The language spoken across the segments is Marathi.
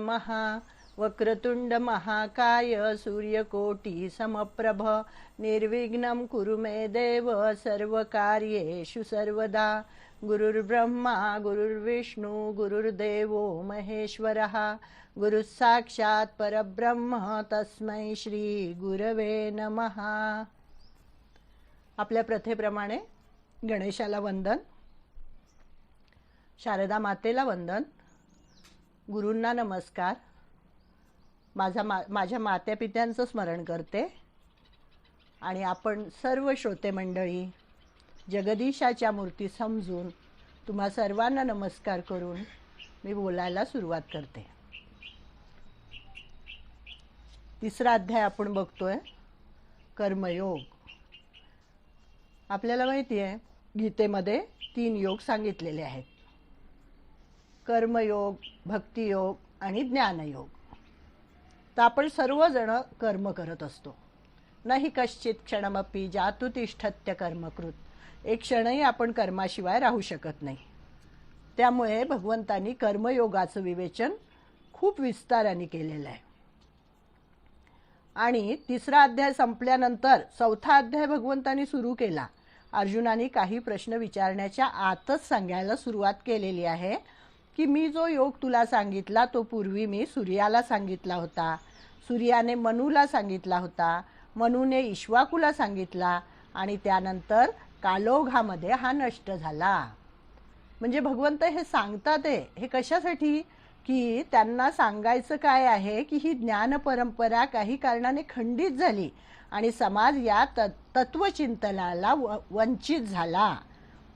नमः। वक्रतुंड महाकाय सूर्यकोटि समप्रभ निर्विघ्नं कुरु मे देव सर्वकार्येषु सर्वदा। गुरुर्ब्रह्मा गुरुर्विष्णु गुरुर्देवो महेश्वरः गुरुः साक्षात् परब्रह्म तस्मै श्री गुरवे नमः। आपल्या प्रथेप्रमाणे गणेशाला वंदन, शारदा मातेला वंदन, गुरूंना नमस्कार, माझ्या मात्यापित्यांचं स्मरण करते आणि आपण सर्व श्रोते मंडळी जगदीशाच्या मूर्ती समजून तुम्हा सर्वांना नमस्कार करून मी बोलायला सुरुवात करते। तिसरा अध्याय आपण बघतोय, कर्मयोग। आपल्याला माहिती आहे गीतेमध्ये 3 योग सांगितलेले आहेत, कर्मयोग, भक्तियोग आणि ज्ञानयोग। तर आपण सर्वजण कर्म करत असतो। नाही कश्चित क्षणमपि जातु तिष्ठत्य कर्मकृत। एक क्षणही आपण कर्माशिवाय राहू शकत नाही। त्यामुळे भगवंतांनी कर्मयोगाचं विवेचन खूप विस्ताराने केलेलं आहे। आणि तिसरा अध्याय संपल्यानंतर चौथा अध्याय भगवंतांनी सुरू केला। अर्जुनाने काही प्रश्न विचारण्याच्या आतच सांगायला सुरुवात केलेली आहे की मी जो योग तुला सांगितला तो पूर्वी मी सूर्याला सांगितला होता, सूर्याने मनूला सांगितला होता, मनूने इक्ष्वाकूला सांगितला आणि त्यानंतर कालोघामध्ये हा नष्ट झाला। म्हणजे भगवंत हे सांगतात हे कशासाठी की त्यांना सांगायचं काय आहे की ही ज्ञान परंपरा काही कारणाने खंडित झाली आणि समाज या तत्वचिंतनाला वंचित झाला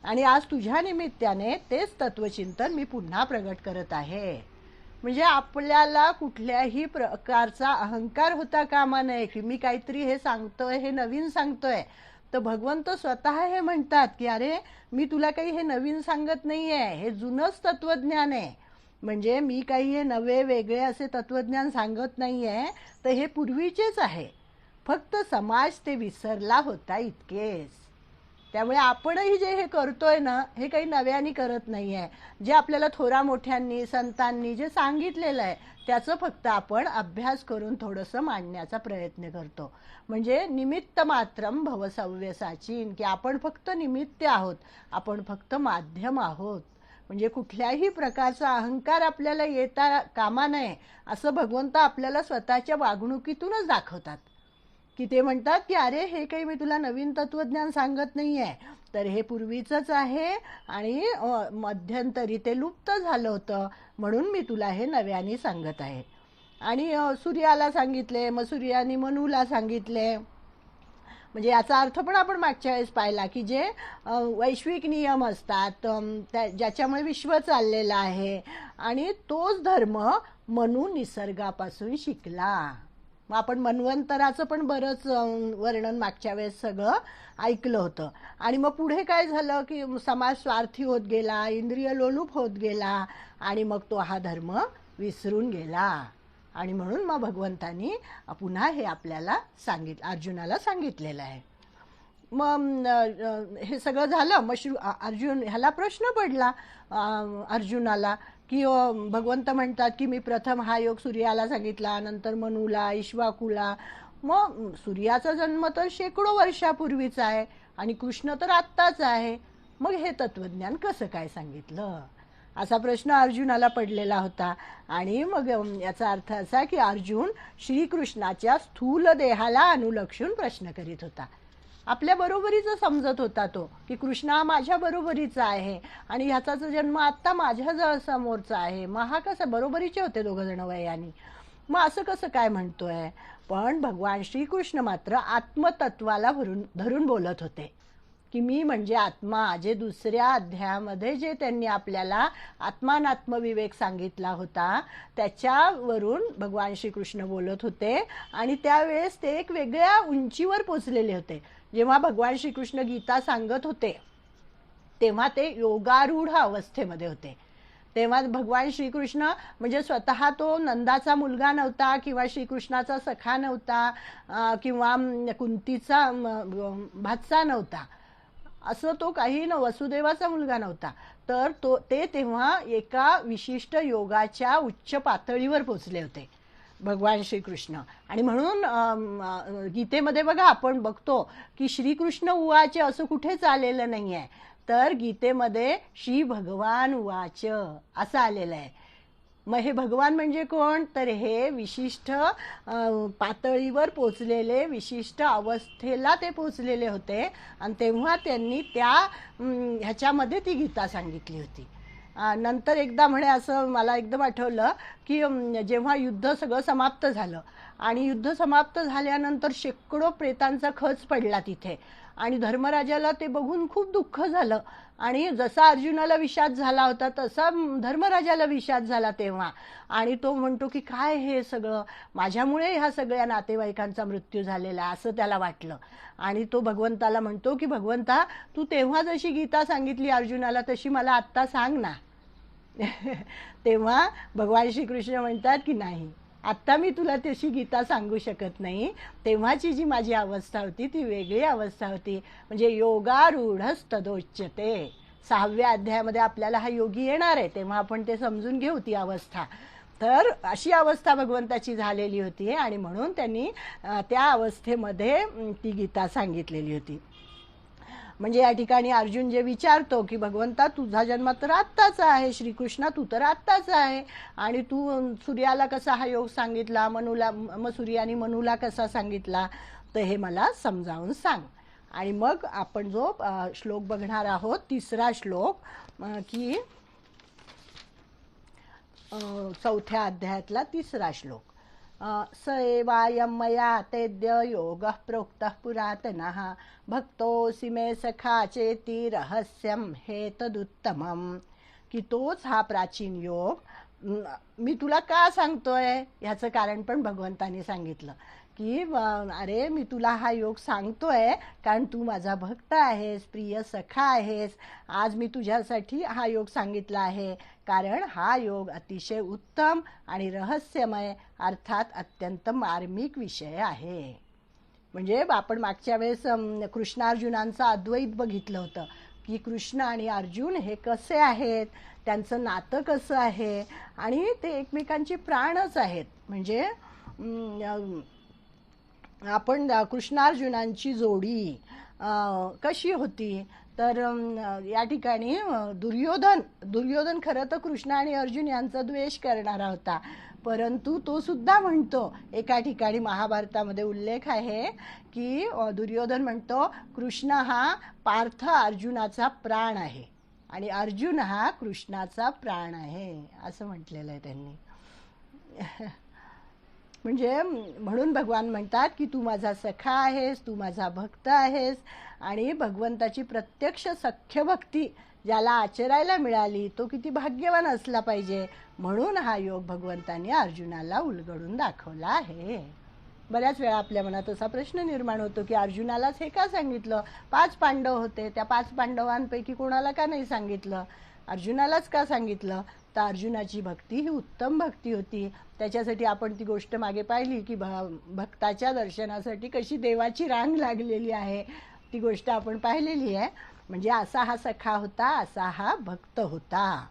आणि आज तुझ्या निमित्ताने तेच तत्वचिंतन मी पुन्हा प्रगट करत आहे। म्हणजे आपल्याला कुठल्याही प्रकारचा अहंकार होता कामा नये की मी काहीतरी हे सांगतोय, हे नवीन सांगतोय। तर भगवंत स्वतः हे म्हणतात की अरे मी तुला काही हे नवीन सांगत नाहीये, हे जुनंच तत्वज्ञान आहे। म्हणजे मी काही हे नवे वेगळे असे तत्वज्ञान सांगत नाहीये, तर हे पूर्वीचेच आहे, फक्त समाज ते विसरला होता इतकेच। त्यामुळे आपणही जे हे करतोय ना हे काही नव्याने करत नाहीये। जे आपल्याला थोरा मोठ्यांनी संतांनी जे सांगितलेलं आहे त्याचं फक्त आपण अभ्यास करून थोडंसं मांडण्याचा प्रयत्न करतो। म्हणजे निमित्त मात्रम भव सव्यसाचीन, की आपण फक्त निमित्त आहोत, आपण फक्त माध्यम आहोत। म्हणजे कुठल्याही प्रकारचा अहंकार आपल्याला येता कामा नये असं भगवंत आपल्याला स्वतःच्या वागणुकीतूनच दाखवतात की ते म्हणतात की अरे हे काही मी तुला नवीन तत्वज्ञान सांगत नाहीये, तर हे पूर्वीचंच आहे आणि मध्यंतरी ते लुप्त झालं होतं म्हणून मी तुला हे नव्याने सांगत आहे। आणि सूर्याला सांगितले, मग सूर्याने मनूला सांगितले। म्हणजे याचा अर्थ पण आपण मागच्या वेळेस पाहिला की जे वैश्विक नियम असतात ज्याच्यामुळे विश्व चाललेलं आहे आणि तोच धर्म मनू निसर्गापासून शिकला। मग आपण मन्वंतराचं पण बरंच वर्णन मागच्या वेळेस सगळं ऐकलं होतं। आणि मग पुढे काय झालं की समाज स्वार्थी होत गेला, इंद्रिय लोलूप होत गेला आणि मग तो हा धर्म विसरून गेला। आणि म्हणून मग भगवंतांनी पुन्हा हे आपल्याला अर्जुनाला सांगितलेलं आहे। मग हे सगळं झालं। मग अर्जुन ह्याला प्रश्न पडला अर्जुनाला की भगवंत म्हणतात की मी प्रथम हा योग सूर्याला सांगितला, नंतर मनूला, इक्ष्वाकूला। मग सूर्याचा जन्म तर शेकडो वर्षापूर्वीचा आहे आणि कृष्ण तर आत्ताच आहे, मग हे तत्वज्ञान कसं काय सांगितलं असा प्रश्न अर्जुनाला पडलेला होता। आणि मग याचा अर्थ असा की अर्जुन श्रीकृष्णाच्या स्थूल देहाला अनुलक्षून प्रश्न करीत होता। आपल्या बरोबरीचं समजत होता तो की कृष्ण हा माझ्या बरोबरीचा आहे आणि ह्याचा जन्म आत्ता माझ्या समोरचा आहे। मग हा कसं बरोबरीचे होते दोघं जण वयाने, मग असं कसं काय म्हणतोय। पण भगवान श्रीकृष्ण मात्र आत्मतत्वाला धरून बोलत होते की मी म्हणजे आत्मा। जे दुसऱ्या अध्यायामध्ये जे त्यांनी आपल्याला आत्मानात्मविवेक सांगितला होता त्याच्यावरून भगवान श्रीकृष्ण बोलत होते आणि त्यावेळेस ते एक वेगळ्या उंचीवर पोचलेले होते। जेव्हा भगवान श्रीकृष्ण गीता सांगत होते तेव्हा ते योगारूढ अवस्थेमध्ये होते। तेव्हा भगवान श्रीकृष्ण म्हणजे स्वतः तो नंदाचा मुलगा नव्हता किंवा श्रीकृष्णाचा सखा नव्हता किंवा कुंतीचा भाचा नव्हता, असं तो काही वसुदेवाचा मुलगा नव्हता, तर ते तेव्हा एका विशिष्ट योगाच्या उच्च पातळीवर पोचले होते भगवान श्रीकृष्ण. आणि म्हणून गीतेमध्ये बघा आपण बघतो की श्रीकृष्ण उवाच असं कुठेच आलेलं नाही आहे, तर गीतेमध्ये श्री भगवान उवाच असं आलेलं आहे. मग हे भगवान म्हणजे कोण, तर हे विशिष्ट पातळीवर पोचलेले, विशिष्ट अवस्थेला ते पोचलेले होते आणि तेव्हा त्यांनी त्या ह्याच्यामध्ये ती गीता सांगितली होती. नंतर एकदा म्हणे असं मला एकदम आठवलं की जेव्हा युद्ध सगळं समाप्त झालं आणि युद्ध समाप्त झाल्यानंतर शेकडो प्रेतांचा खच पडला तिथे आणि धर्मराजाला ते बघून खूप दुःख झालं आणि जसा अर्जुनाला विषाद झाला होता तसा धर्मराजाला विषाद झाला तेव्हा. आणि तो म्हणतो की काय हे सगळं, माझ्यामुळे ह्या सगळ्या नातेवाईकांचा मृत्यू झालेला असं त्याला वाटलं. आणि तो भगवंताला म्हणतो की भगवंता, तू तेव्हा जशी गीता सांगितली अर्जुनाला तशी मला आत्ता सांग ना. तेव्हा भगवान श्रीकृष्ण म्हणतात की नाही, आत्ता मी तुला तशी गीता सांगू शकत नाही. तेव्हाची जी माझी अवस्था होती ती वेगळी अवस्था होती. म्हणजे योगारूढस्तदोच्यते 6व्या अध्यायामध्ये आपल्याला हा योगी येणार आहे, तेव्हा आपण ते समजून घेऊ ती अवस्था. तर अशी अवस्था भगवंताची झालेली होती आणि म्हणून त्यांनी त्या अवस्थेमध्ये ती गीता सांगितलेली होती. म्हणजे या ठिकाणी अर्जुन जे विचारतो की भगवंता, तुझा जन्म तर आत्ताचा आहे, श्रीकृष्ण तू तर आत्ताचा आहे आणि तू सूर्याला कसा हा योग सांगितला, मग सूर्याने मनूला कसा सांगितला, तर हे मला समजावून सांग. आणि मग आपण जो श्लोक बघणार आहोत, 3रा श्लोक, की 4थ्या अध्यायातला 3रा श्लोक. स एवायं मया तेद्य योगः प्रोक्तः पुरातनः भक्तोऽसि मे सखा चेति रहस्यं हेतदुत्तमम्. की तोच हा प्राचीन योग मी तुला का सांगतोय ह्याचं कारण पण भगवंताने सांगितलं की अरे मी तुला हा योग सांगतोय कारण तू माझा भक्त आहेस, प्रिय सखा आहेस. आज मी तुझ्यासाठी हा योग सांगितला आहे कारण हा योग अतिशय उत्तम आणि रहस्यमय अर्थात अत्यंत मार्मिक विषय आहे. म्हणजे आपण मागच्या वेळेस कृष्णार्जुनांचं अद्वैत बघितलं होतं की कृष्ण आणि अर्जुन हे कसे आहेत, त्यांचं नातं कसं आहे आणि ते एकमेकांचे प्राणच आहेत. म्हणजे आपण कृष्णार्जुनांची जोडी कशी होती, तर या ठिकाणी दुर्योधन खरं तर कृष्ण आणि अर्जुन यांचा द्वेष करणारा होता, परंतु तो सुद्धा म्हणतो, एका ठिकाणी महाभारतामध्ये उल्लेख आहे की दुर्योधन म्हणतो कृष्ण हा पार्थ अर्जुनाचा प्राण आहे आणि अर्जुन हा कृष्णाचा प्राण आहे असं म्हटलेलं आहे त्यांनी. म्हणजे म्हणून भगवान म्हणतात की तू माझा सखा आहेस, तू माझा भक्त आहेस आणि भगवंताची प्रत्यक्ष सख्य भक्ती ज्याला आचरायला मिळाली तो किती भाग्यवान असला पाहिजे. म्हणून हा योग भगवंतांनी अर्जुनाला उलगडून दाखवला आहे. बऱ्याच वेळा आपल्या मनात असा प्रश्न निर्माण होतो की अर्जुनालाच हे का सांगितलं, 5 पांडव होते, त्या 5 पांडवांपैकी कोणाला का नाही सांगितलं, अर्जुनालाच का सांगितलं. तर अर्जुनाची भक्ती ही उत्तम भक्ती होती. त्याच्यासाठी आपण ती गोष्ट मागे पाहिली की भक्ताच्या दर्शनासाठी कशी देवाची रांग लागलेली आहे, ती गोष्ट आपण पाहिलेली आहे. म्हणजे असा हा सखा होता, असा हा भक्त होता.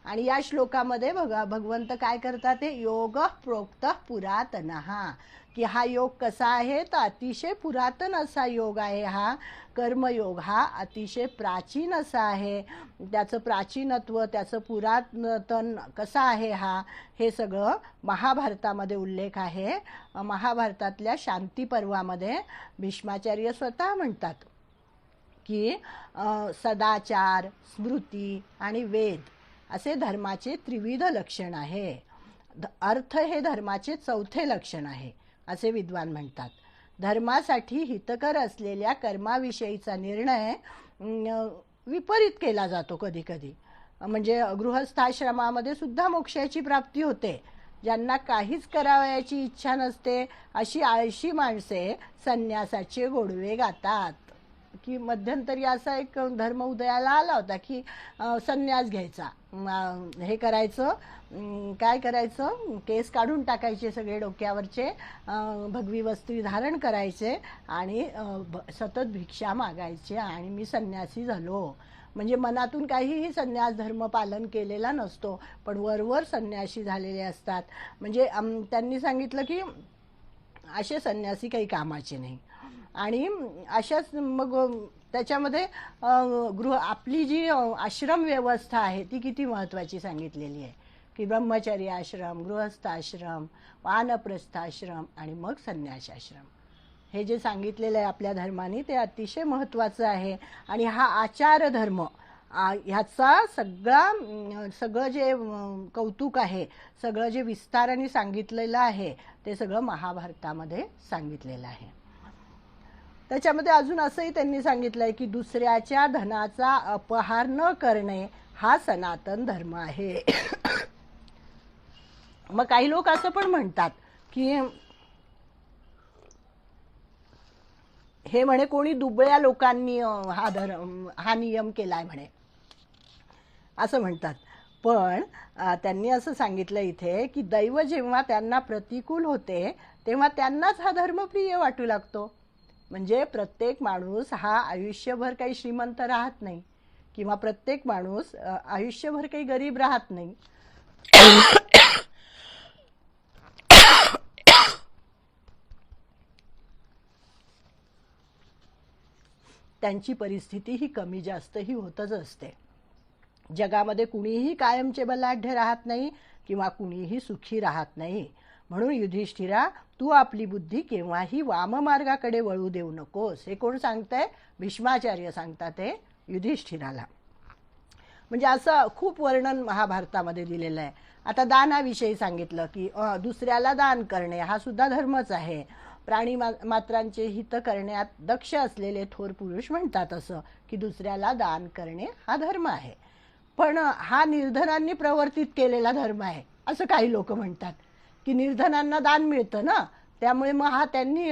आणि या श्लोकामध्ये भगवंत काय करतात, ते योग प्रोक्त पुरातनः, की हा योग कसा आहे तर अतिशय पुरातन असा योग आहे. हा कर्मयोग हा अतिशय प्राचीन असा आहे. त्याचं प्राचीनत्व, त्याचं पुरातन कसं आहे हे सगळं महाभारतामध्ये उल्लेख आहे. महाभारतातल्या शांती पर्वामध्ये भीष्माचार्य स्वतः म्हणतात की सदाचार, स्मृती आणि वेद असे धर्माचे त्रिविध लक्षण आहे. अर्थ हे धर्माचे 4थे लक्षण आहे असे विद्वान म्हणतात. धर्मासाठी हितकर असलेल्या कर्माविषयीचा निर्णय विपरीत केला जातो कधी कधी. म्हणजे गृहस्थाश्रमामध्ये सुद्धा मोक्षाची प्राप्ती होते. ज्यांना काहीच करावयाची इच्छा नसते अशी आळशी माणसे संन्यासाचे गोडवे गातात. की मध्यंतरी असा एक धर्म उदयाला आला होता की संन्यास घ्यायचा, हे करायचं, काय करायचं, केस काढून टाकायचे सगळे डोक्यावरचे, भगवी वस्त्री धारण करायचे आणि सतत भिक्षा मागायचे आणि मी संन्यासी झालो म्हणजे मनातून काहीही संन्यास धर्म पालन केलेला नसतो, पण वरवर संन्यासी झालेले असतात. म्हणजे त्यांनी सांगितलं की असे संन्यासी काही कामाचे नाही. आणि अशाच मग त्याच्यामध्ये आपली जी आश्रम व्यवस्था आहे ती किती महत्त्वाची सांगितलेली आहे, की ब्रह्मचर्य आश्रम, गृहस्थ आश्रम, वानप्रस्थ आश्रम आणि मग संन्यास आश्रम. हे जे सांगितलेलं आहे आपल्या धर्माने ते अतिशय महत्त्वाचं आहे. आणि हा आचार धर्म ह्याचा सगळं जे कौतुक आहे, सगळं जे विस्ताराने सांगितलेलं आहे ते सगळं महाभारतामध्ये सांगितलेलं आहे. त्याच्यामध्ये अजून असंही त्यांनी सांगितलंय की दुसऱ्याच्या धनाचा अपहार न करणे हा सनातन धर्म आहे. मग काही लोक असं पण म्हणतात की हे म्हणे कोणी दुबळ्या लोकांनी हा नियम केलाय म्हणे, असं म्हणतात. पण त्यांनी असं सांगितलं इथे की दैव जेव्हा त्यांना प्रतिकूल होते तेव्हा त्यांनाच हा धर्म प्रिय वाटू लागतो. म्हणजे प्रत्येक माणूस हा आयुष्यभर काही श्रीमंत राहत नाही, किंवा प्रत्येक माणूस आयुष्यभर काही गरीब राहत नाही. त्यांची परिस्थिती ही कमी जास्त ही होतच असते. जगामध्ये कुणीही कायमचे बलाढ्य राहत नाही किंवा कुणीही सुखी राहत नाही. म्हणून युधिष्ठिरा, तू आपली बुद्धी केव्हाही वाममार्गाकडे वळू देऊ नकोस. हे कोण सांगतंय? भीष्माचार्य सांगतात ते युधिष्ठिराला. म्हणजे असं खूप वर्णन महाभारतामध्ये दिलेलं आहे. आता दानाविषयी सांगितलं की दुसऱ्याला दान करणे हा सुद्धा धर्मच आहे. प्राणी मात्रांचे हित करण्यात दक्ष असलेले थोर पुरुष म्हणतात असं की दुसऱ्याला दान करणे हा धर्म आहे. पण हा निर्धनांनी प्रवर्तित केलेला धर्म आहे असं काही लोक म्हणतात, की निर्धनांना दान मिळतं ना, त्यामुळे मग हा त्यांनी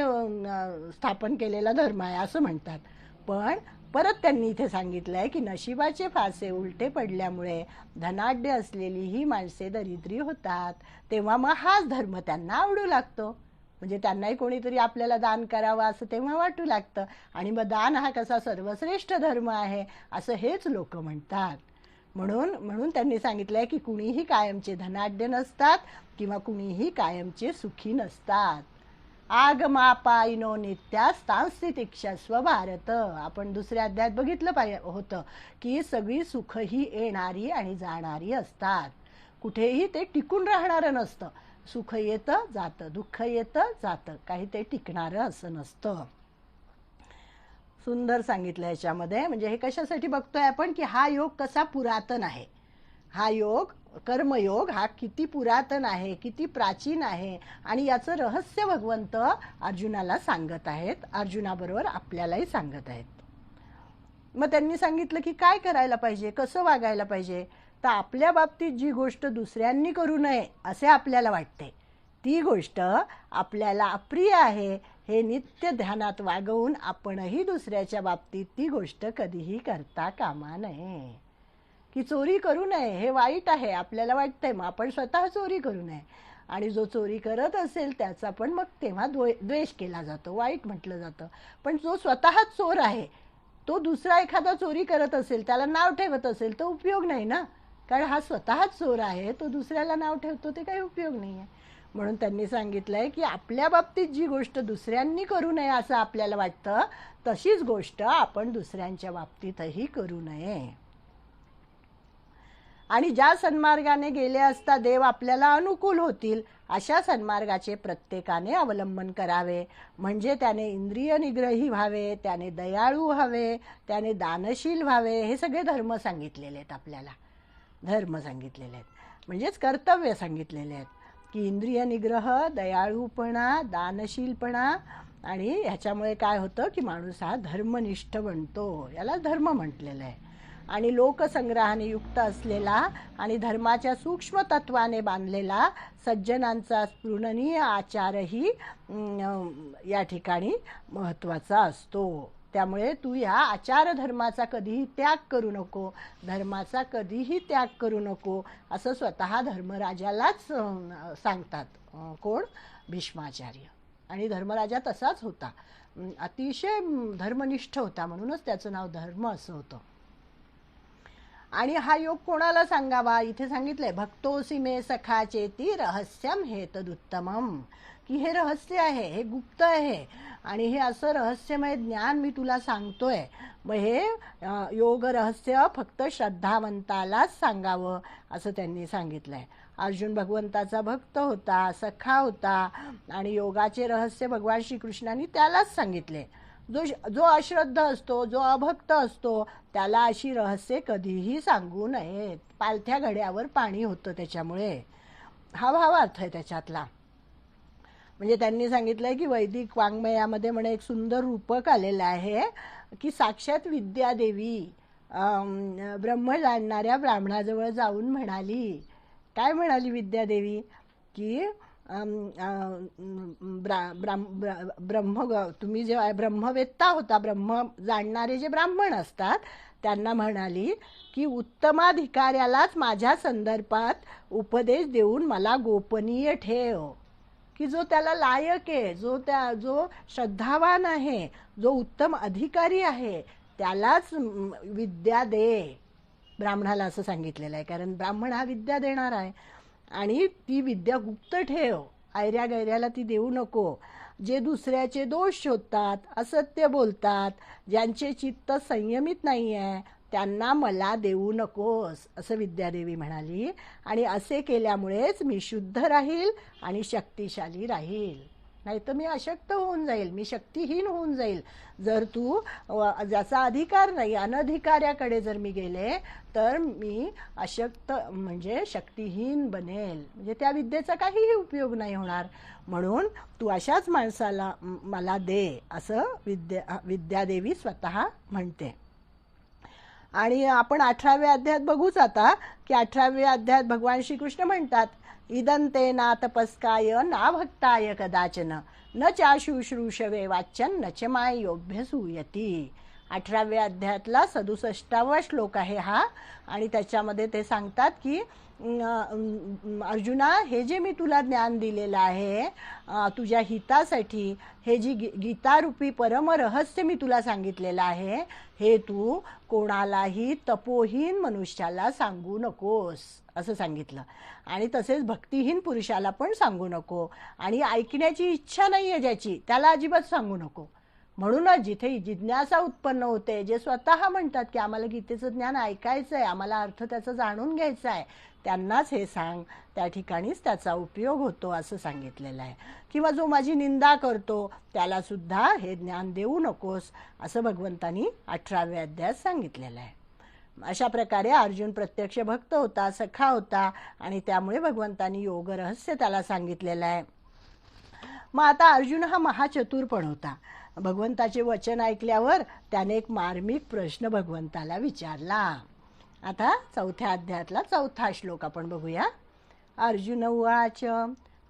स्थापन केलेला धर्म आहे असं म्हणतात. पण परत त्यांनी इथे सांगितलंय की नशिबाचे फासे उलटे पडल्यामुळे धनाढ्य असलेली ही माणसे दरिद्री होतात, तेव्हा मग हाच धर्म त्यांना आवडू लागतो. म्हणजे त्यांनाही कोणीतरी आपल्याला दान करावं असं तेव्हा वाटू लागतं, आणि मग दान हा कसा सर्वश्रेष्ठ धर्म आहे असं हेच लोक म्हणतात. म्हणून त्यांनी सांगितलंय की कुणीही कायमचे धनाढ्य नसतात किंवा कुणीही कायमचे सुखी नसतात. आगमापायनो नित्यास्तांस्ति तिक्षस्व भारत. आपण दुसऱ्या अध्यायात बघितलं होतं की सगळी सुख ही येणारी आणि जाणारी असतात. कुठेही ते टिकून राहणारं नसतं. सुख येतं जातं, दुःख येतं जातं, काही ते टिकणारं असं नसतं. सुंदर सांगितलं याच्यामध्ये. म्हणजे हे कशासाठी बघतोय आपण की हा योग कसा पुरातन आहे. हा योग कर्मयोग हा किती पुरातन आहे, किती प्राचीन आहे, आणि याचं रहस्य भगवंत अर्जुनाला सांगत आहेत, अर्जुनाबरोबर आपल्यालाही सांगत आहेत. मग त्यांनी सांगितलं की काय करायला पाहिजे, कसं वागायला पाहिजे. तर आपल्या बाबतीत जी गोष्ट दुसऱ्यांनी करू नये असे आपल्याला वाटते, ती गोष्ट आपल्याला अप्रिय आहे हे नित्य ध्यानात वागवून आपणही दुसऱ्याच्या बाबतीत ती गोष्ट कधीही करता कामा नये. की चोरी करू नये हे वाईट आहे आपल्याला वाटतंय, मग आपण स्वतः चोरी करू नये. आणि जो चोरी करत असेल त्याचा पण मग तेव्हा द्वेष केला जातो, वाईट म्हटलं जातं. पण जो स्वतःच चोर आहे तो दुसरा एखादा चोरी करत असेल, त्याला नाव ठेवत असेल, तर उपयोग नाही ना. कारण हा स्वतःच चोर आहे, तो दुसऱ्याला नाव ठेवतो, ते काही उपयोग नाही आहे. म्हणून त्यांनी सांगितलंय की आपल्या बाबतीत जी गोष्ट दुसऱ्यांनी करू नये असं आपल्याला वाटतं, तशीच गोष्ट आपण दुसऱ्यांच्या बाबतीतही करू नये. आणि ज्या सन्मार्गाने गेले असता देव आपल्याला अनुकूल होतील अशा सन्मार्गाचे प्रत्येकाने अवलंबन करावे. म्हणजे त्याने इंद्रिय निग्रही व्हावे, त्याने दयाळू व्हावे, त्याने दानशील व्हावे. हे सगळे धर्म सांगितलेले आहेत आपल्याला. धर्म सांगितलेले आहेत म्हणजेच कर्तव्य सांगितलेले आहेत की इंद्रिय निग्रह, दयाळूपणा, दानशीलपणा. आणि ह्याच्यामुळे काय होतं की माणूस हा धर्मनिष्ठ बनतो, याला धर्म म्हटलेलं आहे. आणि लोकसंग्रहाने युक्त असलेला आणि धर्माच्या सूक्ष्म तत्वाने बांधलेला सज्जनांचा स्पृहणीय आचारही या ठिकाणी महत्त्वाचा असतो. त्यामुळे तू ह्या आचार धर्माचा कधीही त्याग करू नको, धर्माचा कधीही त्याग करू नको असं स्वतः धर्मराजालाच सांगतात. कोण? भीष्माचार्य. आणि धर्मराजा तसाच होता, अतिशय धर्मनिष्ठ होता, म्हणूनच त्याचं नाव धर्म असं होतं. आणि हा योग कोणाला सांगावा, इथे सांगितलंय भक्तोसी मे सखाचेती रहस्यम हेतदुत्तमम, की हे रहस्य आहे, हे गुप्त आहे आणि हे असं रहस्यमय ज्ञान मी तुला सांगतोय. मग हे योग रहस्य फक्त श्रद्धावंतालाच सांगावं असं त्यांनी सांगितलंय. अर्जुन भगवंताचा भक्त होता, सखा होता आणि योगाचे रहस्य भगवान श्रीकृष्णांनी त्यालाच सांगितले. जो जो अश्रद्ध असतो, जो अभक्त असतो, त्याला अशी रहस्य कधीही सांगू नयेत. पालथ्या घड्यावर पाणी होतं त्याच्यामुळे, हा भावार्थ आहे त्याच्यातला. म्हणजे त्यांनी सांगितलंय की वैदिक वाङ्मयामध्ये म्हणे एक सुंदर रूपक आलेलं आहे की साक्षात विद्यादेवी ब्रह्म जाणणाऱ्या ब्राह्मणाजवळ जाऊन म्हणाली. काय म्हणाली विद्यादेवी की तुम्ही जेव्हा ब्रह्मवेत्ता होता, ब्रह्म जाणणारे जे ब्राह्मण असतात त्यांना म्हणाली की उत्तमाधिकाऱ्यालाच माझ्या संदर्भात उपदेश देऊन मला गोपनीय ठेव, की जो त्याला लायक आहे, जो श्रद्धावान आहे, जो उत्तम अधिकारी आहे त्यालाच विद्या दे. ब्राह्मणाला असं सांगितलेलं आहे, कारण ब्राह्मण हा विद्या देणार आहे आणि ती विद्या गुप्त ठेव, ऐऱ्या गैऱ्याला ती देऊ नको. जे दुसऱ्याचे दोष शोधतात, असत्य बोलतात, ज्यांचे चित्त संयमित नाही आहे त्यांना मला देऊ नकोस असं विद्यादेवी म्हणाली. आणि असे केल्यामुळेच मी शुद्ध राहील आणि शक्तिशाली राहील, नाही तर मी अशक्त होऊन जाईल, मी शक्तिहीन होऊन जाईल. जर तू ज्याचा अधिकार नाही अनधिकाऱ्याकडे जर मी गेले तर मी अशक्त म्हणजे शक्तिहीन बनेल, म्हणजे त्या विद्येचा काहीही उपयोग नाही होणार. म्हणून तू अशाच माणसाला मला दे असं विद्यादेवी स्वतः म्हणते. आणि आपण 18व्या अध्यायात बघूच आता की 18व्या अध्यायात भगवान श्रीकृष्ण म्हणतात इदंते ना तपस्काय ना भक्ताय कदाचन न चाशुश्रूषवे वाच्यन न च मायोभ्यसूयती. 18व्या अध्यायातला 67वा श्लोक आहे हा. आणि त्याच्यामध्ये ते सांगतात की अर्जुना, हे जे मी तुला ज्ञान दिलेलं आहे तुझ्या हितासाठी, हे जी गीतारूपी परमरहस्य मी तुला सांगितलेलं आहे, हे तू कोणालाही तपोहीन मनुष्याला सांगू नकोस असं सांगितलं. आणि तसेच भक्तिहीन पुरुषाला पण सांगू नको, आणि ऐकण्याची इच्छा नाही आहे ज्याची त्याला अजिबात सांगू नको. म्हणूनच जिथे जिज्ञासा उत्पन्न होते, जे स्वतः म्हणतात की आम्हाला गीतेचं ज्ञान ऐकायचं आहे, आम्हाला अर्थ त्याचा जाणून घ्यायचा आहे, त्यांनाच हे सांग, त्या ठिकाणीच त्याचा उपयोग होतो असं सांगितलेलं आहे. किंवा जो माझी निंदा करतो त्याला सुद्धा हे ज्ञान देऊ नकोस असं भगवंतांनी 18व्या अध्यायात सांगितलेलं आहे. अशा प्रकारे अर्जुन प्रत्यक्ष भक्त होता, सखा होता आणि त्यामुळे भगवंतांनी योग रहस्य त्याला सांगितलेलं आहे. मग आता अर्जुन हा महाचतुर पण होता. भगवंताचे वचन ऐकल्यावर त्याने एक मार्मिक प्रश्न भगवंताला विचारला. आता 4थ्या अध्यायातला 4था श्लोक आपण बघूया. अर्जुन उवाच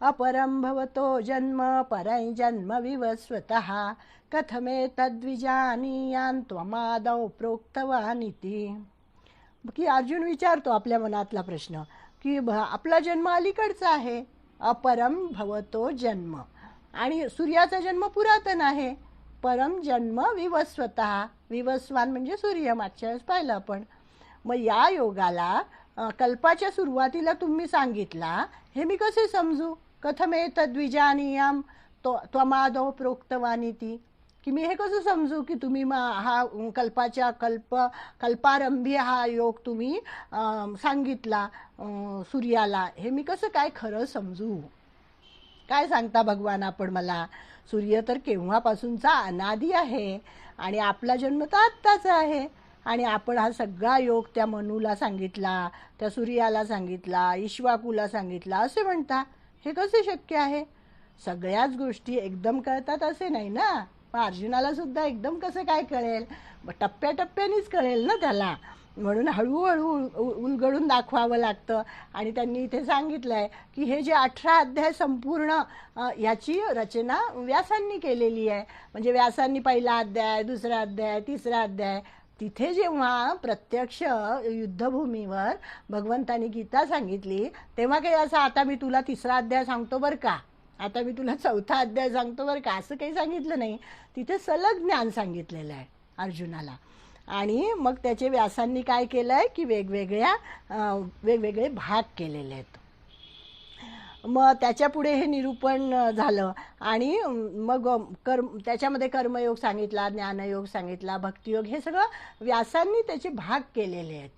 अपरं भवतो जन्म परं जन्म विवस्वतः कथमेतद्विजानीयान् त्वमादौ प्रोक्तवानिति. की अर्जुन विचारतो आपल्या मनातला प्रश्न की आपला जन्म अलीकडचा आहे, अपरम भवतो जन्म, आणि सूर्याचा जन्म पुरातन आहे. परम जन्म विवस्वतः, विवस्वान म्हणजे सूर्य, मागच्या वेळेस पाहिलं आपण. मग या योगाला कल्पाच्या सुरुवातीला तुम्ही सांगितला, हे मी कसे समजू? कथमेतद्विजानीयाम त्वमादौ प्रोक्तवानिति, की मी हे कसं समजू की तुम्ही हा कल्पारंभी हा योग तुम्ही सांगितला सूर्याला, हे मी कसं काय खरं समजू? काय सांगता भगवान आपण मला? सूर्य तर केव्हापासूनचा अनादी आहे आणि आपला जन्म तर आत्ताचा आहे, आणि आपण हा सगळा योग त्या मनूला सांगितला, त्या सूर्याला सांगितला, इश्वाकूला सांगितला असे म्हणता. हे कसे शक्य आहे? सगळ्याच गोष्टी एकदम कळतात असे नाही ना. पण अर्जुनाला सुद्धा एकदम कसं काय कळेल? टप्प्याटप्प्यानेच कळेल ना त्याला. म्हणून हळूहळू उलगडून दाखवावं लागतं. आणि त्यांनी इथे सांगितलं आहे की हे जे 18 अध्याय संपूर्ण ह्याची रचना व्यासांनी केलेली आहे. म्हणजे व्यासांनी पहिला अध्याय, दुसरा अध्याय, तिसरा अध्याय, तिथे जेव्हा प्रत्यक्ष युद्धभूमीवर भगवंतांनी गीता सांगितली तेव्हा काही असं आता मी तुला 3रा अध्याय सांगतो बरं का, आता मी तुला 4था अध्याय सांगतो बरं का, असं काही सांगितलं नाही. तिथे सलग ज्ञान सांगितलेलं आहे अर्जुनाला. आणि मग त्याचे व्यासांनी काय केलंय की वेगवेगळे भाग केलेले आहेत. मग त्याच्या पुढे हे निरूपण झालं आणि मग त्याच्यामध्ये कर्मयोग सांगितला, ज्ञानयोग सांगितला, भक्तियोग, हे सगळं व्यासांनी त्याचे भाग केलेले आहेत.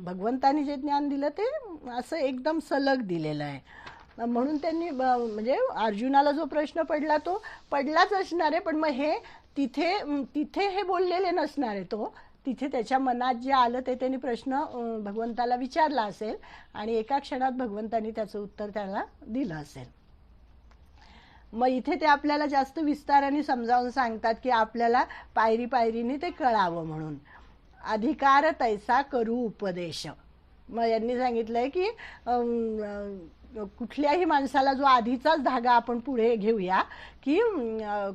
भगवंतांनी जे ज्ञान दिलं ते असं एकदम सलग दिलेलं आहे. म्हणून त्यांनी म्हणजे अर्जुनाला जो प्रश्न पडला तो पडलाच असणार आहे, पण मग हे तिथे तिथे हे बोललेले नसणार आहे. तो तिथे त्याच्या मनात जे आलं ते त्यांनी प्रश्न भगवंताला विचारला असेल आणि एका क्षणात भगवंतांनी त्याचं उत्तर त्याला दिलं असेल. मग इथे ते आपल्याला जास्त विस्ताराने समजावून सांगतात की आपल्याला पायरी पायरीने ते कळावं म्हणून. अधिकार तैसा करू उपदेश. मग यांनी सांगितलंय की कुठल्याही माणसाला जो आधीचाच धागा आपण पुढे घेऊया की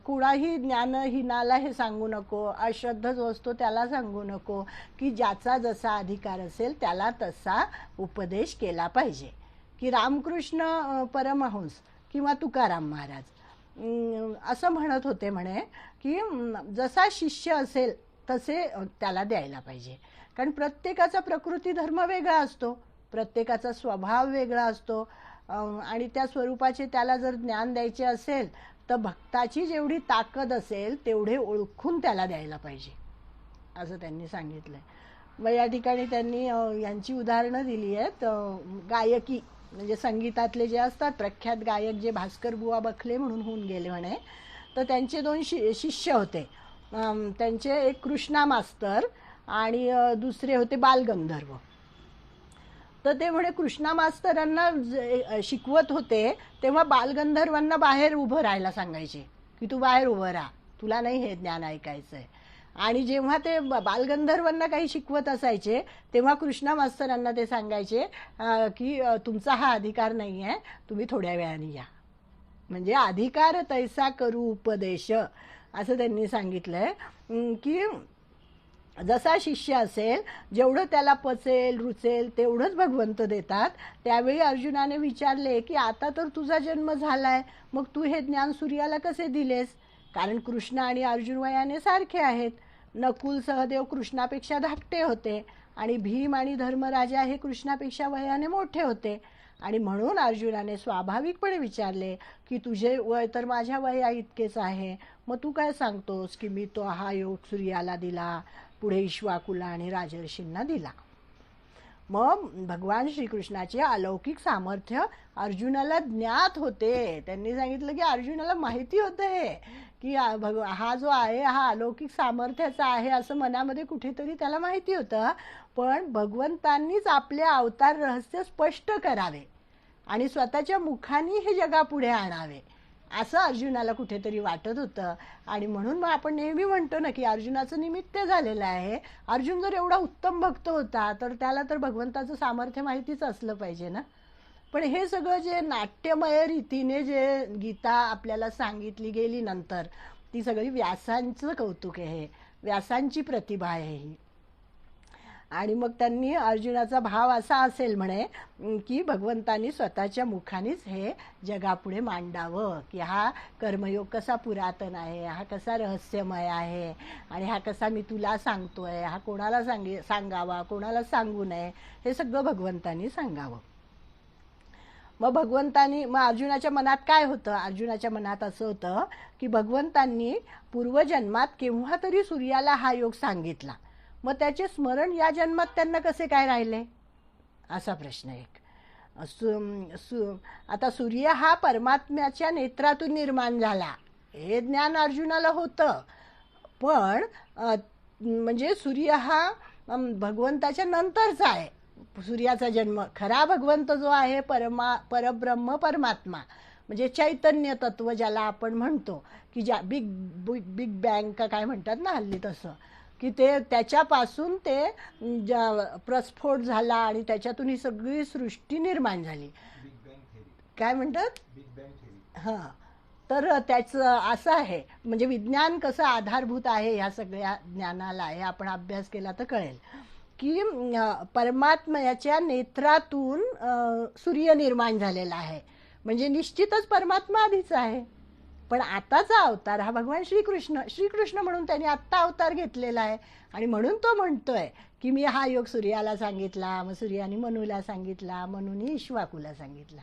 कुणाही ज्ञानहीनाला हे सांगू नको, अश्रद्ध जो असतो त्याला सांगू नको, की ज्याचा जसा अधिकार असेल त्याला तसा उपदेश केला पाहिजे. की रामकृष्ण परमहंस किंवा तुकाराम महाराज असं म्हणत होते म्हणे की जसा शिष्य असेल तसे त्याला द्यायला पाहिजे. कारण प्रत्येकाचा प्रकृती धर्म वेगळा असतो, प्रत्येकाचा स्वभाव वेगळा असतो आणि त्या स्वरूपाचे त्याला जर ज्ञान द्यायचे असेल तर भक्ताची जेवढी ताकद असेल तेवढे ओळखून त्याला द्यायला पाहिजे असं त्यांनी सांगितलंय. मग या ठिकाणी त्यांनी यांची उदाहरणं दिली आहेत. गायकी म्हणजे संगीतातले जे असतात प्रख्यात गायक जे भास्कर बुवा बखले म्हणून होऊन गेले म्हणे, तर त्यांचे 2 शिष्य होते. त्यांचे एक कृष्णा मास्तर आणि दुसरे होते बालगंधर्व. तर ते म्हणे कृष्णा मास्तरांना शिकवत होते तेव्हा बालगंधर्वांना बाहेर उभं राहायला सांगायचे की तू बाहेर उभं राहा, तुला नाही हे ज्ञान ऐकायचंय. आणि जेव्हा ते बालगंधर्वांना काही शिकवत असायचे तेव्हा कृष्णा मास्तरांना ते सांगायचे की तुमचा हा अधिकार नाही आहे, तुम्ही थोड्या वेळाने या. म्हणजे अधिकार तैसा करू उपदेश असं त्यांनी सांगितलंय की जसा शिष्य असेल जेवढं त्याला पचेल रुचेल तेवढंच भगवंत देतात. त्यावेळी अर्जुनाने विचारले की आता तर तुझा जन्म झालाय, मग तू हे ज्ञान सूर्याला कसे दिलेस? कारण कृष्ण आणि अर्जुन वयाने सारखे आहेत. नकुल सहदेव कृष्णापेक्षा धाकटे होते आणि भीम आणि धर्मराजा हे कृष्णापेक्षा वयाने मोठे होते. आणि म्हणून अर्जुनाने स्वाभाविकपणे विचारले की तुझे वय तर माझ्या वया इतकेच आहे, मग तू काय सांगतोस की मी तो हा योग सूर्याला दिला, पुढे इक्ष्वाकुला आणि राजर्षींना दिला. मग भगवान श्रीकृष्णाचे अलौकिक सामर्थ्य अर्जुनाला ज्ञात होते. त्यांनी सांगितलं की अर्जुनाला माहिती होतं हे की हा जो आहे हा अलौकिक सामर्थ्याचा आहे असं मनामध्ये कुठेतरी त्याला माहिती होतं. पण भगवंतांनीच आपले अवतार रहस्य स्पष्ट करावे आणि स्वतःच्या मुखाने हे जगापुढे आणावे असं अर्जुनाला कुठेतरी वाटत होतं. आणि म्हणून मग आपण नेहमी म्हणतो ना की अर्जुनाचं निमित्त झालेलं आहे. अर्जुन जर एवढा उत्तम भक्त होता तर त्याला तर भगवंताचं सामर्थ्य माहितीच असलं पाहिजे ना. पण हे सगळं जे नाट्यमय रीतीने जे गीता आपल्याला सांगितली गेली नंतर ती सगळी व्यासांचं कौतुक आहे, व्यासांची प्रतिभा आहे ही. आणि मग त्यांनी अर्जुनाचा भाव असा असेल म्हणे की भगवंतांनी स्वतःच्या मुखानेच हे जगापुढे मांडावं की हा कर्मयोग कसा पुरातन आहे, हा कसा रहस्यमय आहे आणि हा कसा मी तुला सांगतोय, हा कोणाला सांगावा कोणाला सांगू नये हे सगळं भगवंतांनी सांगावं. मग अर्जुनाच्या मनात काय होतं? अर्जुनाच्या मनात असं होतं की भगवंतांनी पूर्वजन्मात केव्हा तरी सूर्याला हा योग सांगितला, मग त्याचे स्मरण या जन्मात त्यांना कसे काय राहिले असा प्रश्न एक. आता सूर्य हा परमात्म्याच्या नेत्रातून निर्माण झाला हे ज्ञान अर्जुनाला होतं, पण म्हणजे सूर्य हा भगवंताच्या नंतरचा आहे. सूर्याचा जन्म खरा भगवंत जो आहे परब्रह्म परमात्मा म्हणजे चैतन्य तत्व ज्याला आपण म्हणतो की ज्या बिग बँग का काय म्हणतात ना हल्ली, तसं की ते त्याच्यापासून ते प्रस्फोट झाला आणि त्याच्यातून ही सगळी सृष्टी निर्माण झाली. काय म्हणतात? हां. तर त्याचं असं आहे म्हणजे विज्ञान कसं आधारभूत आहे ह्या सगळ्या ज्ञानाला हे आपण अभ्यास केला तर कळेल की परमात्म्याच्या नेत्रातून सूर्य निर्माण झालेला आहे. म्हणजे निश्चितच परमात्मा आधीच आहे. पण आताचा अवतार हा भगवान श्रीकृष्ण म्हणून त्यांनी आत्ता अवतार घेतलेला आहे. आणि म्हणून तो म्हणतोय की मी हा योग सूर्याला सांगितला, मग सूर्याने मनूला सांगितला, मनूने इक्ष्वाकूला सांगितला,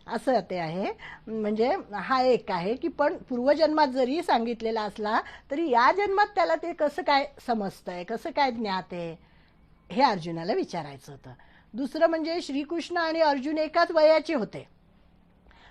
असं ते आहे. म्हणजे हा एक आहे की पण पूर्वजन्मात जरी सांगितलेला असला तरी या जन्मात त्याला ते कसं काय समजतंय, कसं काय ज्ञात आहे, हे अर्जुनाला विचारायचं होतं. दुसरं म्हणजे श्रीकृष्ण आणि अर्जुन एकाच वयाचे होते.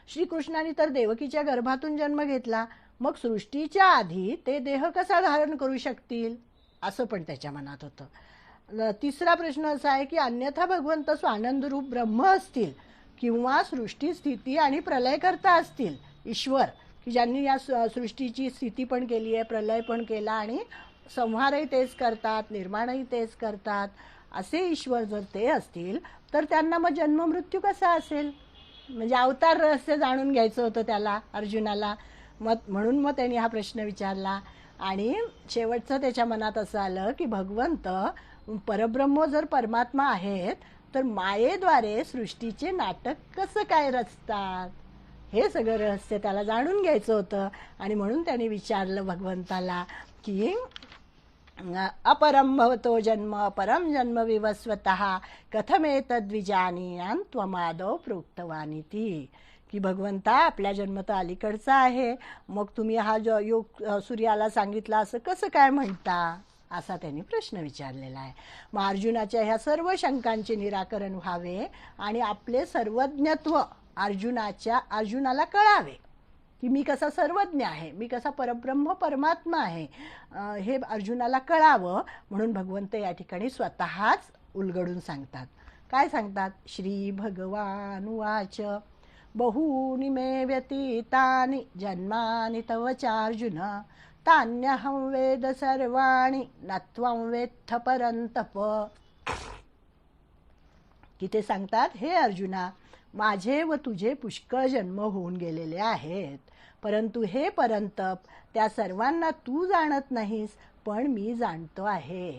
श्रीकृष्णाने तर देवकीच्या गर्भातून जन्म घेतला, मग सृष्टीच्या आधी ते देह कसा धारण करू शकतील, असं पण त्याच्या मनात होतं. तिसरा प्रश्न असा आहे की अन्यथा भगवंत स्वानंदरूप ब्रह्म असतील किंवा सृष्टी स्थिती आणि प्रलय करता असतील ईश्वर, की ज्यांनी या सृष्टीची स्थिती पण केली आहे, प्रलय पण केला आणि संहारही तेच करतात, निर्माणही तेच करतात, असे ईश्वर जर ते असतील तर त्यांना मग जन्म मृत्यू कसा असेल. म्हणजे अवतार रहस्य जाणून घ्यायचं होतं त्याला, अर्जुनाला. म्हणून मग त्यांनी हा प्रश्न विचारला. आणि शेवटचं त्याच्या मनात असं आलं की भगवंत परब्रह्म जर परमात्मा आहेत तर मायेद्वारे सृष्टीचे नाटक कसं काय रचतात, हे सगळं रहस्य त्याला जाणून घ्यायचं होतं. आणि म्हणून त्याने विचारलं भगवंताला की अपरम भवतो जन्म परम जन्म विवस्वतः कथमेतद्विजानीयान् त्वमादौ प्रोक्तवानिति, की भगवंता आपला जन्म तर अलीकडचा आहे, मग तुम्ही हा जो योग सूर्याला सांगितला असं कसं काय म्हणता, असा त्यांनी प्रश्न विचारलेला आहे. मग अर्जुनाच्या ह्या सर्व शंकांचे निराकरण व्हावे आणि आपले सर्वज्ञत्व अर्जुनाला कळावे की मी कसा सर्वज्ञ आहे, मी कसा परब्रह्म परमात्मा आहे, हे अर्जुनाला कळावं म्हणून भगवंत या ठिकाणी स्वतःच उलगडून सांगतात. काय सांगतात? श्री भगवान उवाच बहूनि मे व्यतीतानि जन्मानि तव चार्जुन तान्यहं वेद सर्वाणि न त्वं वेत्थ परन्तप. की ते सांगतात, हे अर्जुना, माझे व तुझे पुष्कळ जन्म होऊन गेलेले आहेत, परंतु हे परंतप, त्या सर्वांना तू जाणत नाहीस, पण मी जाणतो आहे.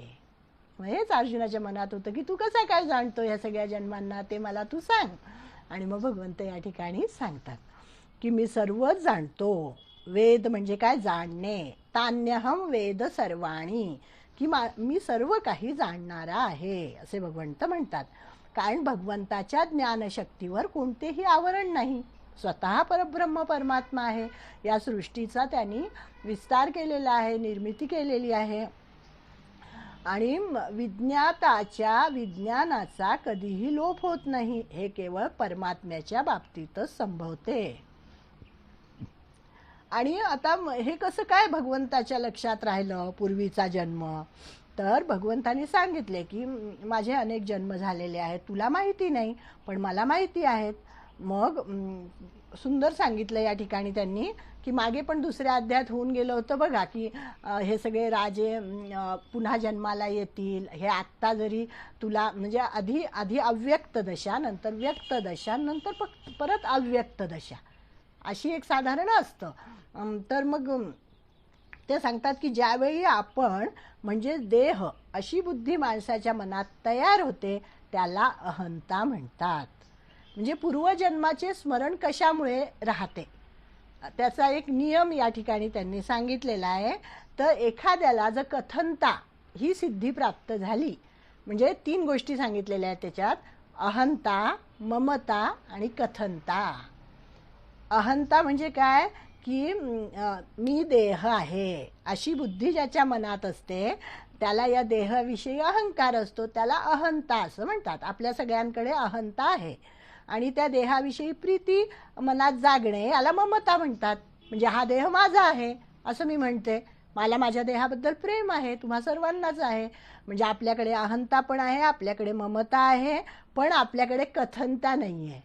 हेच अर्जुनाच्या मनात होतं की तू कसा काय जाणतो या सगळ्या जन्मांना, ते मला तू सांग. आणि मग भगवंत या ठिकाणी सांगतात की मी सर्वच जाणतो. वेद म्हणजे काय? जाणणे. तान्यहम वेद सर्वाणी, की मी सर्व काही जाणणारा आहे, असे भगवंत म्हणतात. कारण भगवंताच्या ज्ञानशक्तीवर कोणतेही आवरण नाही. स्वतः परब्रह्म परमात्मा आहे. या सृष्टीचा त्यांनी विस्तार केलेला आहे, निर्मिती केलेली आहे. आणि विज्ञानाचा कधीही लोप होत नाही, हे केवळ परमात्म्याच्या बाबतीतच संभवते. आणि आता हे कसं काय भगवंताच्या लक्षात राहिलं पूर्वीचा जन्म? तर भगवंताने सांगितले की माझे अनेक जन्म झालेले आहेत, तुला माहिती नाही पण मला माहिती आहेत. मग सुंदर सांगितलं या ठिकाणी त्यांनी की मागे पण दुसऱ्या अध्यायात होऊन गेलं होतं बघा, की हे सगळे राजे पुन्हा जन्माला येतील. हे आत्ता जरी तुला म्हणजे आधी अव्यक्त दशा, नंतर व्यक्त दशा, नंतर परत अव्यक्त दशा, अशी एक साधारण असतं. तर मग ते सांगतात की ज्यावेळी आपण म्हणजे देह अशी बुद्धी माणसाच्या मनात तयार होते त्याला अहंता म्हणतात. म्हणजे पूर्वजन्माचे स्मरण कशामुळे राहते त्याचा एक नियम या ठिकाणी त्यांनी सांगितलेला आहे. तर एखाद्याला जर कथनता ही सिद्धी प्राप्त झाली, म्हणजे 3 गोष्टी सांगितलेल्या आहेत त्याच्यात, अहंता, ममता आणि कथनता. अहंता म्हणजे काय? की मी देह आहे अशी बुद्धी ज्याच्या मनात असते त्याला या देहाविषयी अहंकार असतो, त्याला अहंता असं म्हणतात. आपल्या सगळ्यांकडे अहंता आहे. आणि त्या देहाविषयी प्रीती मनात जागणे याला ममता म्हणतात. म्हणजे हा देह माझा आहे असं मी म्हणते, मला माझ्या देहाबद्दल प्रेम आहे, तुम्हा सर्वांनाच आहे. म्हणजे आपल्याकडे अहंता पण आहे, आपल्याकडे ममता आहे, पण आपल्याकडे कथनता नाही आहे.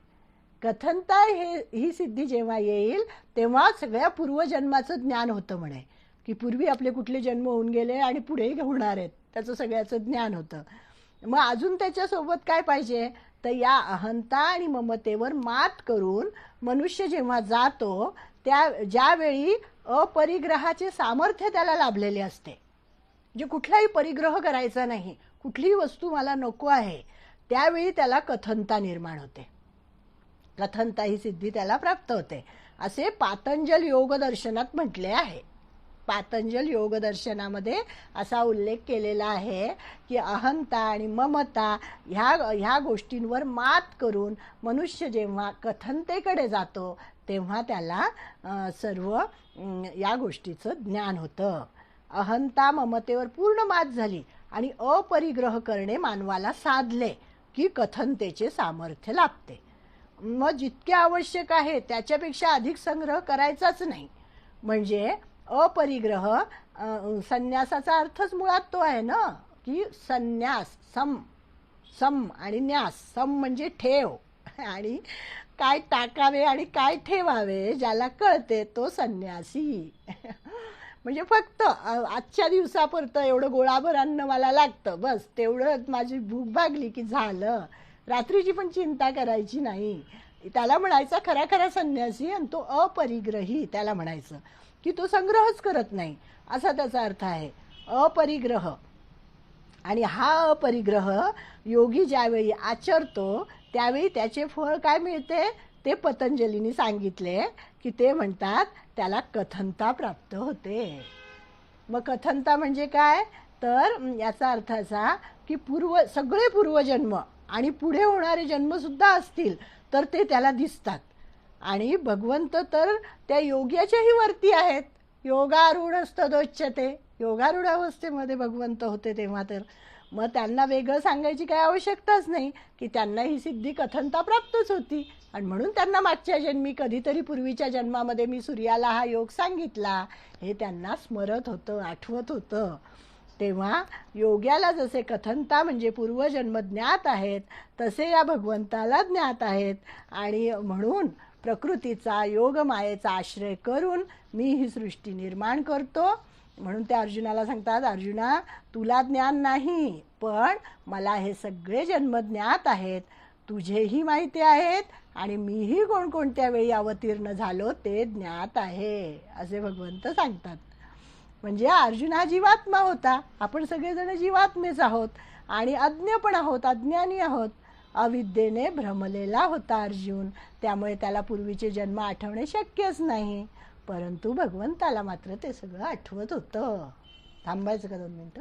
कथनता ही सिद्धी जेव्हा येईल तेव्हा सगळ्या पूर्वजन्माचं ज्ञान होतं म्हणे, की पूर्वी आपले कुठले जन्म होऊन गेले आणि पुढेही होणार आहेत, त्याचं सगळ्याचं ज्ञान होतं. मग अजून त्याच्यासोबत काय पाहिजे? तर या अहंता आणि ममतेवर मात करून मनुष्य जेव्हा जातो ज्यावेळी अपरिग्रहाचे सामर्थ्य त्याला लाभलेले असते, म्हणजे कुठलाही परिग्रह करायचा नाही, कुठलीही वस्तू मला नको आहे, त्यावेळी त्याला कथनता निर्माण होते. कथनता ही सिद्धी त्याला प्राप्त होते. असे पातंजल योगदर्शनात म्हटले आहे. पातंजल योगदर्शनामध्ये असा उल्लेख केलेला आहे की अहंता आणि ममता ह्या गोष्टींवर मात करून मनुष्य जेव्हा कथनतेकडे जातो तेव्हा त्याला सर्व या गोष्टीचं ज्ञान होतं. अहंता ममतेवर पूर्ण मात झाली आणि अपरिग्रह करणे मानवाला साधले की कथनतेचे सामर्थ्य लाभते. मग जितके आवश्यक आहे त्याच्यापेक्षा अधिक संग्रह करायचाच नाही. म्हणजे अपरिग्रह, संन्यासाचा अर्थच मुळात तो आहे ना की संन्यास, सम आणि न्यास. सम म्हणजे ठेव, आणि काय टाकावे आणि काय ठेवावे ज्याला कळते तो संन्यासी. म्हणजे फक्त आजच्या दिवसापुरतं एवढं गोळाभर अन्न मला लागतं, बस तेवढं माझी भूक भागली की झालं. रात्रीची पण चिंता करायची नाही. त्याला म्हणायचा खरा खरा संन्यासी. आणि तो अपरिग्रही त्याला म्हणायचं की तो संग्रहच करत नाही, असा त्याचा अर्थ आहे. अपरिग्रह. आणि हा अपरिग्रह योगी ज्यावेळी आचरतो त्यावेळी त्याचे फळ काय मिळते ते पतंजलींनी सांगितले की ते म्हणतात त्याला कथनता प्राप्त होते. मग कथनता म्हणजे काय, तर याचा अर्थ असा की सगळे पूर्वजन्म आणि पुढे होणारे जन्मसुद्धा असतील तर ते त्याला दिसतात. आणि भगवंत तर त्या योग्याच्याही वरती आहेत. योगारूढस्तदोच्यते. योगारूढ अवस्थेमध्ये भगवंत होते तेव्हा तर मग त्यांना वेगळं सांगायची काही आवश्यकताच नाही की त्यांना ही सिद्धी कथनता प्राप्तच होती. आणि म्हणून त्यांना मागच्या जन्मी कधीतरी पूर्वीच्या जन्मामध्ये मी सूर्याला हा योग सांगितला हे त्यांना स्मरत होतं, आठवत होतं. तेव्हा योग्याला जसे कथनता म्हणजे पूर्वजन्म ज्ञात आहेत तसे या भगवंताला ज्ञात आहेत. आणि म्हणून प्रकृतीचा योगमायेचा आश्रय करून मी ही सृष्टी निर्माण करतो. म्हणून त्या अर्जुनाला सांगतात, अर्जुना तुला ज्ञान नाही पण मला हे सगळे जन्म ज्ञात आहेत, तुझेही माहिती आहेत आणि मीही कोणकोणत्या वेळी अवतीर्ण झालो ते ज्ञात आहे, असे भगवंत सांगतात. म्हणजे अर्जुन हा जीवात्मा होता. आपण सगळेजण जीवात्मेच आहोत आणि अज्ञ पण आहोत, अज्ञानी आहोत. अविद्येने भ्रमलेला होता अर्जुन, त्यामुळे त्याला पूर्वीचे जन्म आठवणे शक्यच नाही. परंतु भगवंताला मात्र ते सगळं आठवत होतं. थांबायचं का 2 मिनिटं?